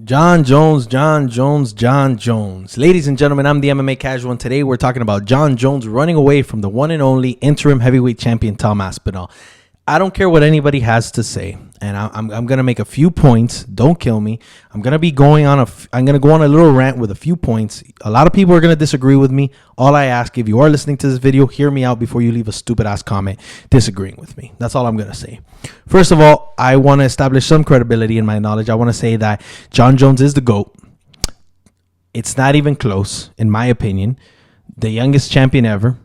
Jon Jones, Jon Jones, Jon Jones. Ladies and gentlemen, I'm the MMA Casual, and today we're talking about Jon Jones running away from the one and only interim heavyweight champion, Tom Aspinall. I don't care what anybody has to say, and I'm going to make a few points. Don't kill me. I'm going to go on a little rant with a few points. A lot of people are going to disagree with me. All I ask, if you are listening to this video, hear me out before you leave a stupid-ass comment disagreeing with me. That's all I'm going to say. First of all, I want to establish some credibility in my knowledge. I want to say that Jon Jones is the GOAT. It's not even close, in my opinion. The youngest champion ever.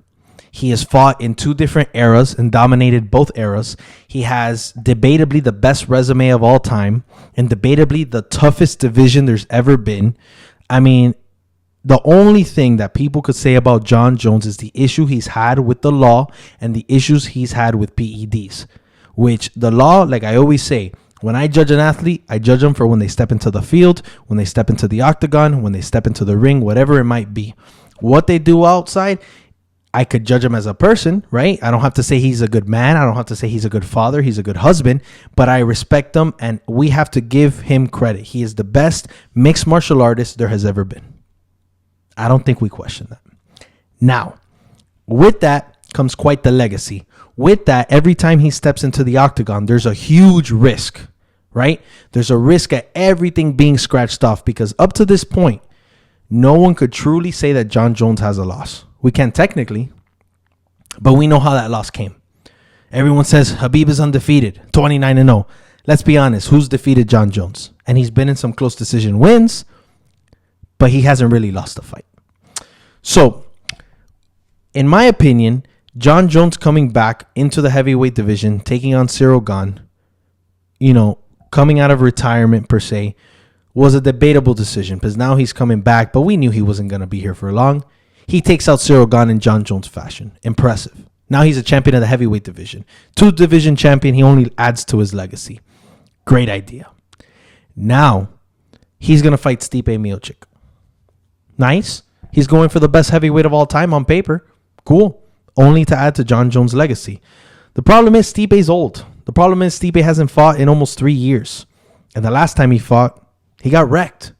He has fought in two different eras and dominated both eras. He has debatably the best resume of all time and debatably the toughest division there's ever been. I mean, the only thing that people could say about Jon Jones is the issue he's had with the law and the issues he's had with PEDs, which the law, like I always say, when I judge an athlete, I judge them for when they step into the field, when they step into the octagon, when they step into the ring, whatever it might be. What they do outside, I could judge him as a person, right? I don't have to say he's a good man. I don't have to say he's a good father. He's a good husband, but I respect him and we have to give him credit. He is the best mixed martial artist there has ever been. I don't think we question that. Now, with that comes quite the legacy. With that, every time he steps into the octagon, there's a huge risk, right? There's a risk at everything being scratched off because up to this point, no one could truly say that Jon Jones has a loss. We can't technically, but we know how that loss came. Everyone says Khabib is undefeated, 29-0. Let's be honest, who's defeated Jon Jones? And he's been in some close decision wins, but he hasn't really lost a fight. So, in my opinion, Jon Jones coming back into the heavyweight division, taking on Cyril Gane, coming out of retirement per se, was a debatable decision because now he's coming back, but we knew he wasn't going to be here for long. He takes out Cyril Gane in Jon Jones fashion. Impressive. Now he's a champion of the heavyweight division. 2-division champion. He only adds to his legacy. Great idea. Now he's going to fight Stipe Miocic. Nice. He's going for the best heavyweight of all time on paper. Cool. Only to add to Jon Jones' legacy. The problem is Stipe's old. The problem is Stipe hasn't fought in almost 3 years. And the last time he fought, he got wrecked.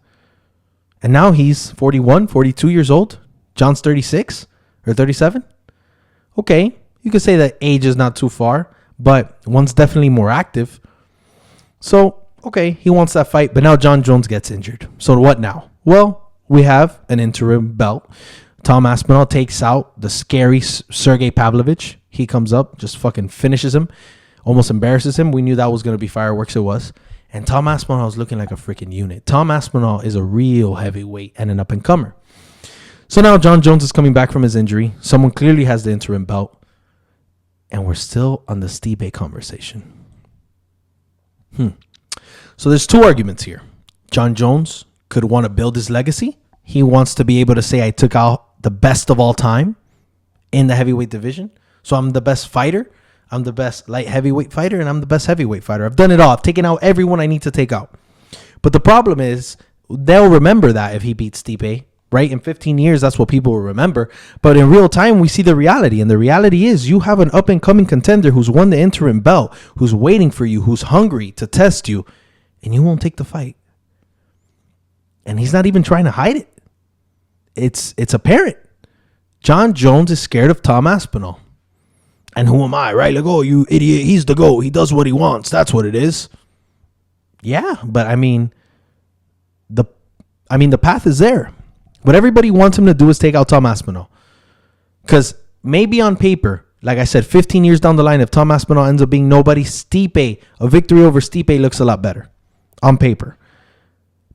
And now he's 41, 42 years old. John's 36 or 37. Okay, you could say that age is not too far, but one's definitely more active. So, okay, he wants that fight, but now Jon Jones gets injured. So what now? Well, we have an interim belt. Tom Aspinall takes out the scary Sergey Pavlovich. He comes up, just fucking finishes him, almost embarrasses him. We knew that was going to be fireworks. It was. And Tom Aspinall is looking like a freaking unit. Tom Aspinall is a real heavyweight and an up-and-comer. So now Jon Jones is coming back from his injury. Someone clearly has the interim belt. And we're still on the Stipe conversation. So there's two arguments here. Jon Jones could want to build his legacy. He wants to be able to say, I took out the best of all time in the heavyweight division. So I'm the best fighter. I'm the best light heavyweight fighter. And I'm the best heavyweight fighter. I've done it all. I've taken out everyone I need to take out. But the problem is, they'll remember that if he beats Stipe. Right? In 15 years, that's what people will remember. But in real time, we see the reality. And the reality is you have an up-and-coming contender who's won the interim belt, who's waiting for you, who's hungry to test you, and you won't take the fight. And he's not even trying to hide it. It's apparent. Jon Jones is scared of Tom Aspinall. And who am I, right? Like, oh, you idiot. He's the GOAT. He does what he wants. That's what it is. Yeah, but I mean, the path is there. What everybody wants him to do is take out Tom Aspinall. Because maybe on paper, like I said, 15 years down the line, if Tom Aspinall ends up being nobody, a victory over Stipe looks a lot better on paper.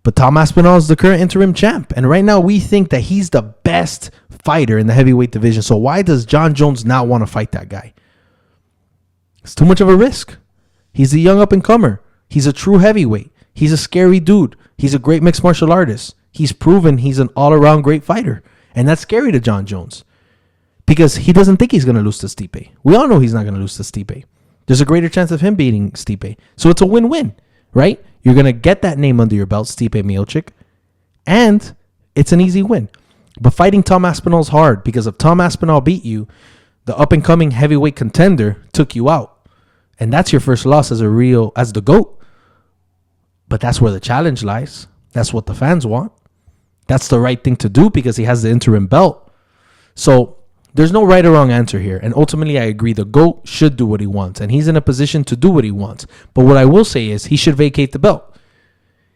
But Tom Aspinall is the current interim champ. And right now we think that he's the best fighter in the heavyweight division. So why does Jon Jones not want to fight that guy? It's too much of a risk. He's a young up-and-comer. He's a true heavyweight. He's a scary dude. He's a great mixed martial artist. He's proven he's an all-around great fighter. And that's scary to Jon Jones. Because he doesn't think he's going to lose to Stipe. We all know he's not going to lose to Stipe. There's a greater chance of him beating Stipe. So it's a win-win, right? You're going to get that name under your belt, Stipe Miocic. And it's an easy win. But fighting Tom Aspinall is hard. Because if Tom Aspinall beat you, the up-and-coming heavyweight contender took you out. And that's your first loss as the GOAT. But that's where the challenge lies. That's what the fans want. That's the right thing to do because he has the interim belt. So there's no right or wrong answer here. And ultimately, I agree. The GOAT should do what he wants. And he's in a position to do what he wants. But what I will say is he should vacate the belt.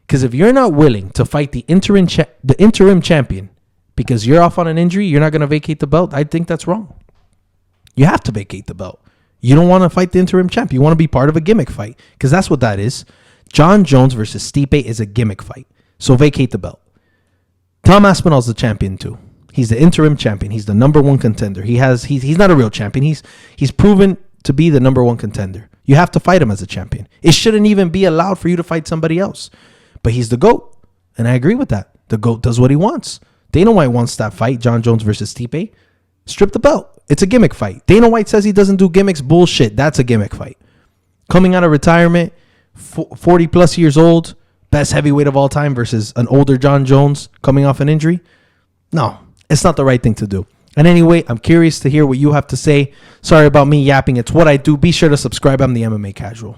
Because if you're not willing to fight the interim champion because you're off on an injury, you're not going to vacate the belt. I think that's wrong. You have to vacate the belt. You don't want to fight the interim champ. You want to be part of a gimmick fight because that's what that is. Jon Jones versus Stipe is a gimmick fight. So vacate the belt. Tom Aspinall's the champion too. He's the interim champion. He's the number one contender. He's not a real champion. He's proven to be the number one contender. You have to fight him as a champion. It shouldn't even be allowed for you to fight somebody else. But he's the GOAT. And I agree with that. The GOAT does what he wants. Dana White wants that fight, Jon Jones versus Stipe. Strip the belt. It's a gimmick fight. Dana White says he doesn't do gimmicks. Bullshit. That's a gimmick fight. Coming out of retirement, 40 plus years old, best heavyweight of all time versus an older Jon Jones coming off an injury. No, it's not the right thing to do. And anyway, I'm curious to hear what you have to say. Sorry about me yapping. It's what I do. Be sure to subscribe. I'm the MMA Casual.